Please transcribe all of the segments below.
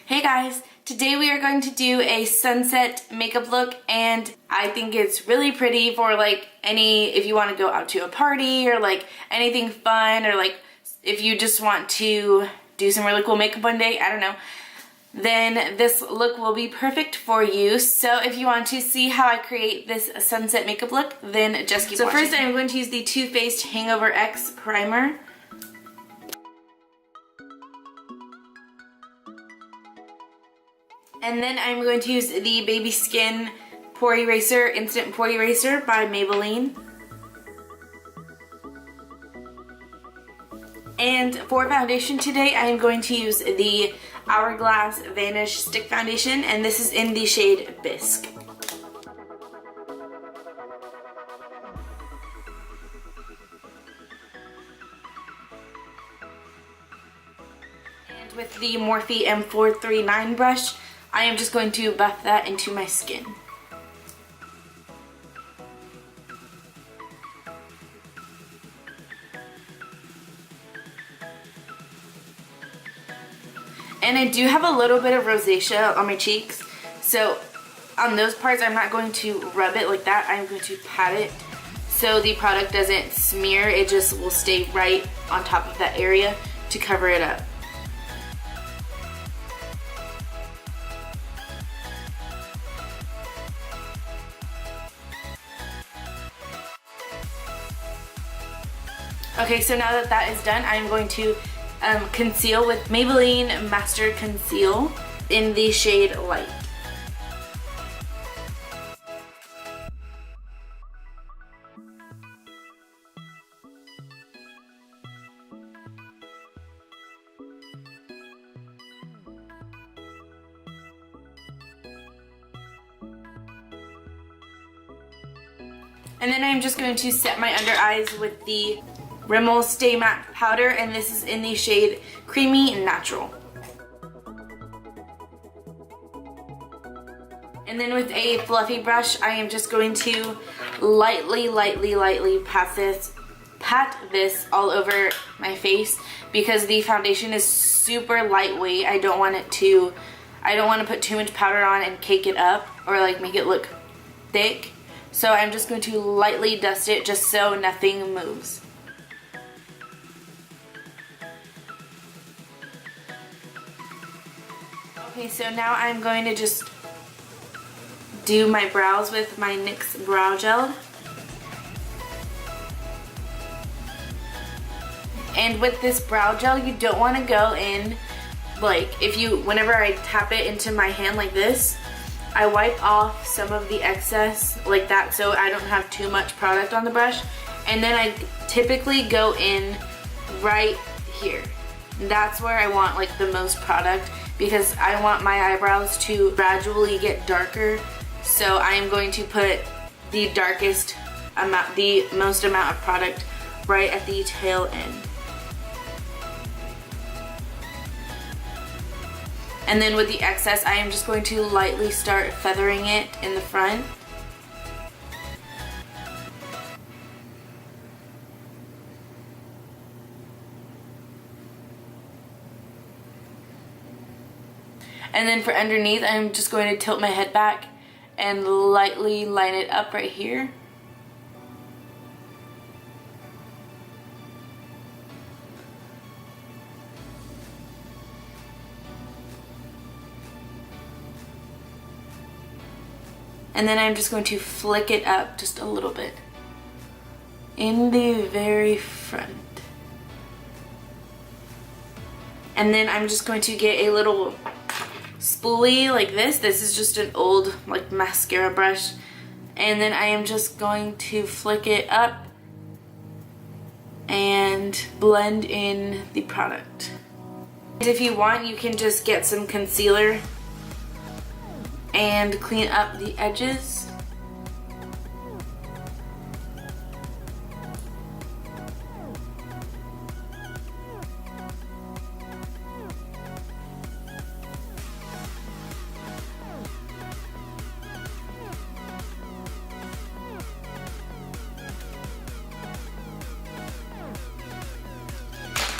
Hey guys, today we are going to do a sunset makeup look, and I think it's really pretty for like if you want to go out to a party or like anything fun, or like if you just want to do some really cool makeup one day, I don't know, then this look will be perfect for you. So if you want to see how I create this sunset makeup look, then just keep watching. So first I'm going to use the Too Faced Hangover X primer. And then I'm going to use the Baby Skin Pore Eraser, Instant Pore Eraser by Maybelline. And for foundation today, I am going to use the Hourglass Vanish Stick Foundation, and this is in the shade Bisque. And with the Morphe M439 brush, I am just going to buff that into my skin. And I do have a little bit of rosacea on my cheeks, so on those parts I'm not going to rub it like that. I'm going to pat it so the product doesn't smear. It just will stay right on top of that area to cover it up. Okay, so now that that is done, I'm going to conceal with Maybelline Master Conceal in the shade Light. And then I'm just going to set my under eyes with the Rimmel Stay Matte Powder, and this is in the shade Creamy Natural. And then with a fluffy brush, I am just going to lightly pat this all over my face, because the foundation is super lightweight. I don't want to put too much powder on and cake it up or like make it look thick. So I'm just going to lightly dust it just so nothing moves. Okay, so now I'm going to just do my brows with my NYX Brow Gel. And with this brow gel, you don't want to go in, like, whenever I tap it into my hand like this, I wipe off some of the excess like that so I don't have too much product on the brush. And then I typically go in right here. That's where I want like the most product, because I want my eyebrows to gradually get darker. So I'm going to put the most amount of product right at the tail end. And then with the excess, I am just going to lightly start feathering it in the front. And then for underneath, I'm just going to tilt my head back and lightly line it up right here. And then I'm just going to flick it up just a little bit in the very front. And then I'm just going to get a little spoolie like this. This is just an old like mascara brush, and then I am just going to flick it up and blend in the product. And if you want, you can just get some concealer and clean up the edges.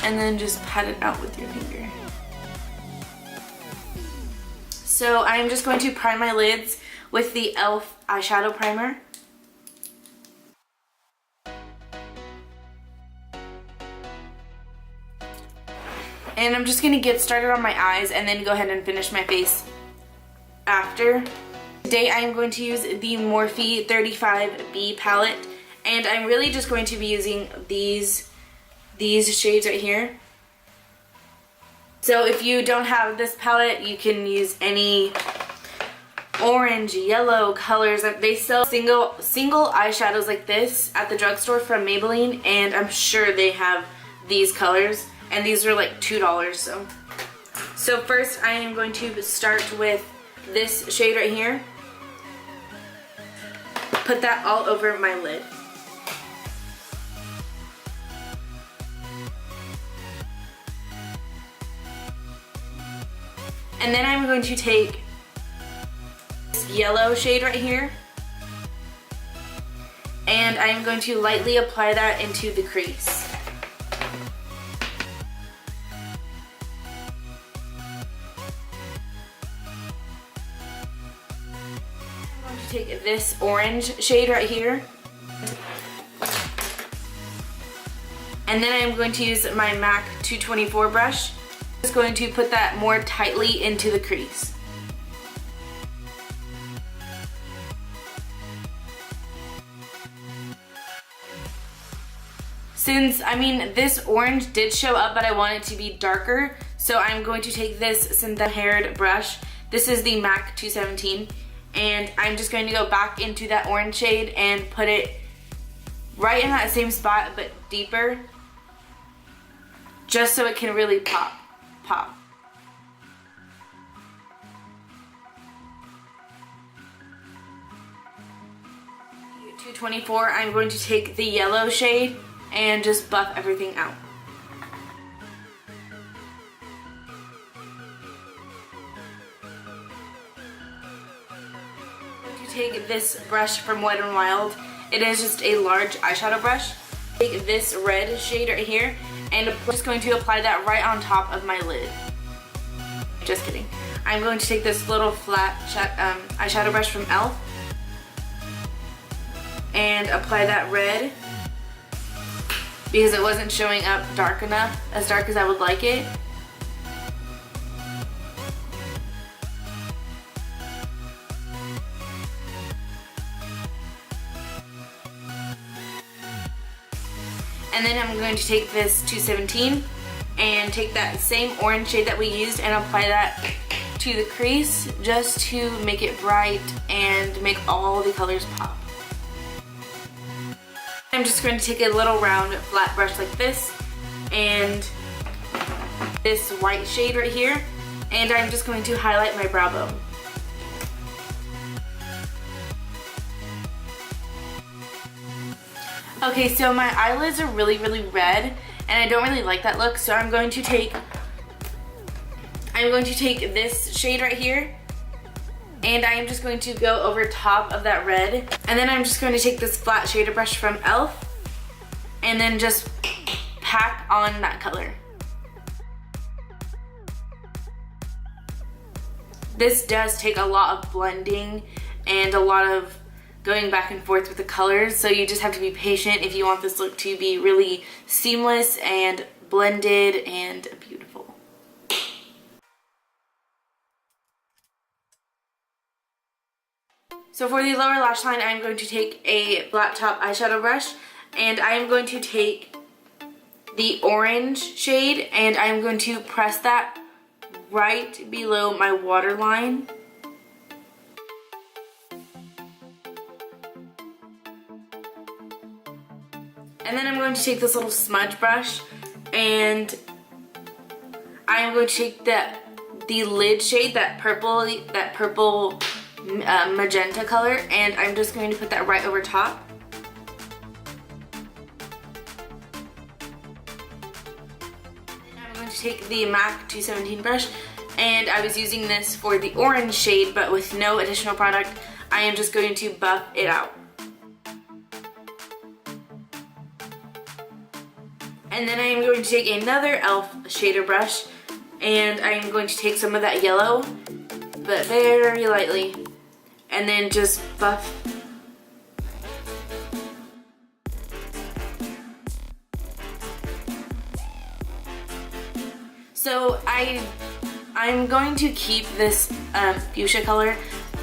and then just pat it out with your finger. So I'm just going to prime my lids with the e.l.f. eyeshadow primer. And I'm just going to get started on my eyes and then go ahead and finish my face after. Today I am going to use the Morphe 35B palette, and I'm really just going to be using these shades right here. So if you don't have this palette, you can use any orange, yellow colors. They sell single eyeshadows like this at the drugstore from Maybelline, and I'm sure they have these colors. And these are like $2. So first I am going to start with this shade right here. Put that all over my lid. And then I'm going to take this yellow shade right here, and I'm going to lightly apply that into the crease. Take this orange shade right here, and then I'm going to use my MAC 224 brush. I'm just going to put that more tightly into the crease. Since, this orange did show up, but I want it to be darker, so I'm going to take this synthetic haired brush. This is the MAC 217. And I'm just going to go back into that orange shade and put it right in that same spot, but deeper, just so it can really pop. 224, I'm going to take the yellow shade and just buff everything out. Take this brush from Wet n Wild. It is just a large eyeshadow brush. Take this red shade right here, and I'm just going to apply that right on top of my lid. Just kidding. I'm going to take this little flat eyeshadow brush from e.l.f. and apply that red because it wasn't showing up dark enough, as dark as I would like it. And then I'm going to take this 217 and take that same orange shade that we used and apply that to the crease just to make it bright and make all the colors pop. I'm just going to take a little round flat brush like this and this white shade right here, and I'm just going to highlight my brow bone. Okay, so my eyelids are really red, and I don't really like that look, so I'm going to take this shade right here, and I am just going to go over top of that red, and then I'm just going to take this flat shader brush from e.l.f. and then just pack on that color. This does take a lot of blending and a lot of going back and forth with the colors, so you just have to be patient if you want this look to be really seamless and blended and beautiful. So for the lower lash line, I'm going to take a flat top eyeshadow brush, and I'm going to take the orange shade and I'm going to press that right below my waterline. And then I'm going to take this little smudge brush and I'm going to take the lid shade, that purple magenta color, and I'm just going to put that right over top. I'm going to take the MAC 217 brush, and I was using this for the orange shade, but with no additional product, I am just going to buff it out. And then I am going to take another e.l.f. shader brush, and I am going to take some of that yellow but very lightly, and then just buff. So I'm going to keep this fuchsia color,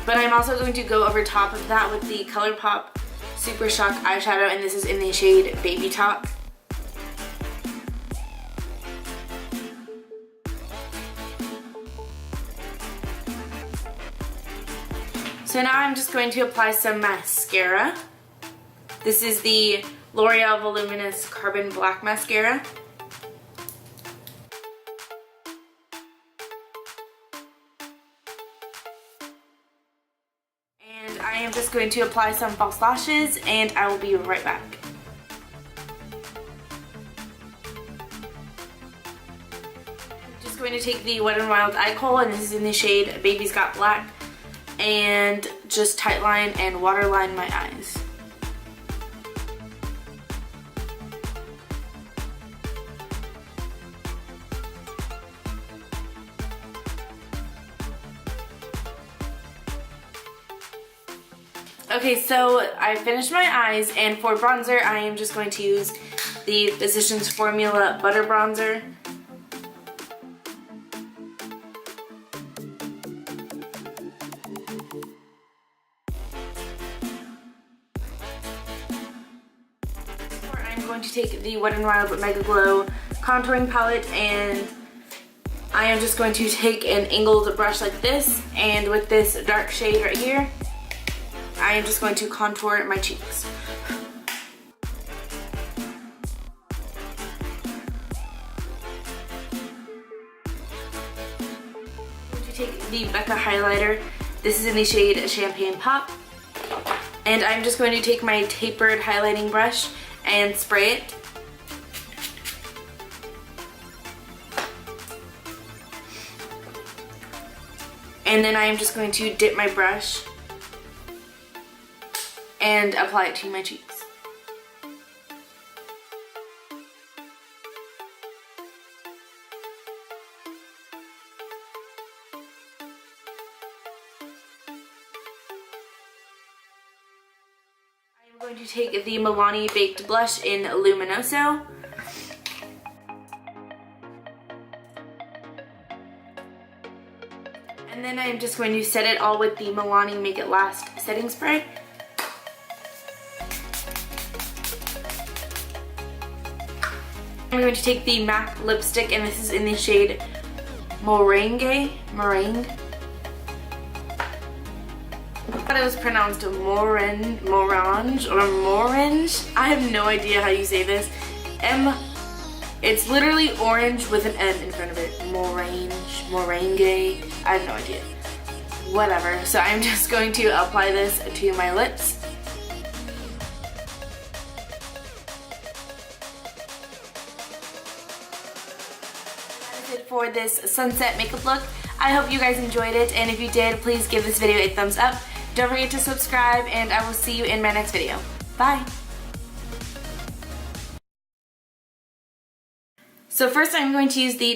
but I'm also going to go over top of that with the ColourPop Super Shock eyeshadow, and this is in the shade Baby Talk. So now I'm just going to apply some mascara. This is the L'Oreal Voluminous Carbon Black Mascara. And I am just going to apply some false lashes, and I will be right back. I'm just going to take the Wet n Wild Eye Kohl, and this is in the shade Baby's Got Black, and just tightline and waterline my eyes. Okay, so I finished my eyes, and for bronzer, I am just going to use the Physicians Formula Butter Bronzer. I'm going to take the Wet n Wild Mega Glow contouring palette, and I am just going to take an angled brush like this, and with this dark shade right here, I am just going to contour my cheeks. I'm going to take the Becca highlighter. This is in the shade Champagne Pop. And I'm just going to take my tapered highlighting brush and spray it. And then I am just going to dip my brush and apply it to my cheeks. I'm going to take the Milani Baked Blush in Luminoso. And then I'm just going to set it all with the Milani Make It Last setting spray. I'm going to take the MAC lipstick, and this is in the shade Meringue. I thought it was pronounced Morange or Morange. I have no idea how you say this. It's literally orange with an M in front of it. Meringue. I have no idea. Whatever. So I'm just going to apply this to my lips. For this sunset makeup look. I hope you guys enjoyed it, and if you did, please give this video a thumbs up. Don't forget to subscribe, and I will see you in my next video. Bye! So first I'm going to use the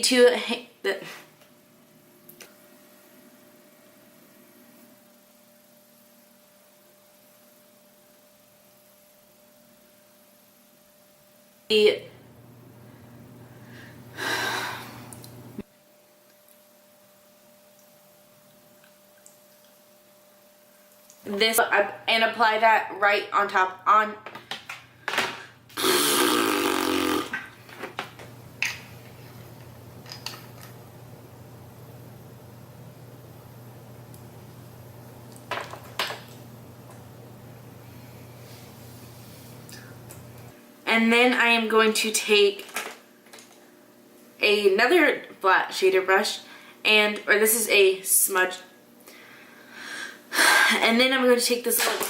this and apply that right on top on. And then I am going to take another flat shader brush, or this is a smudge. And then I'm going to take this little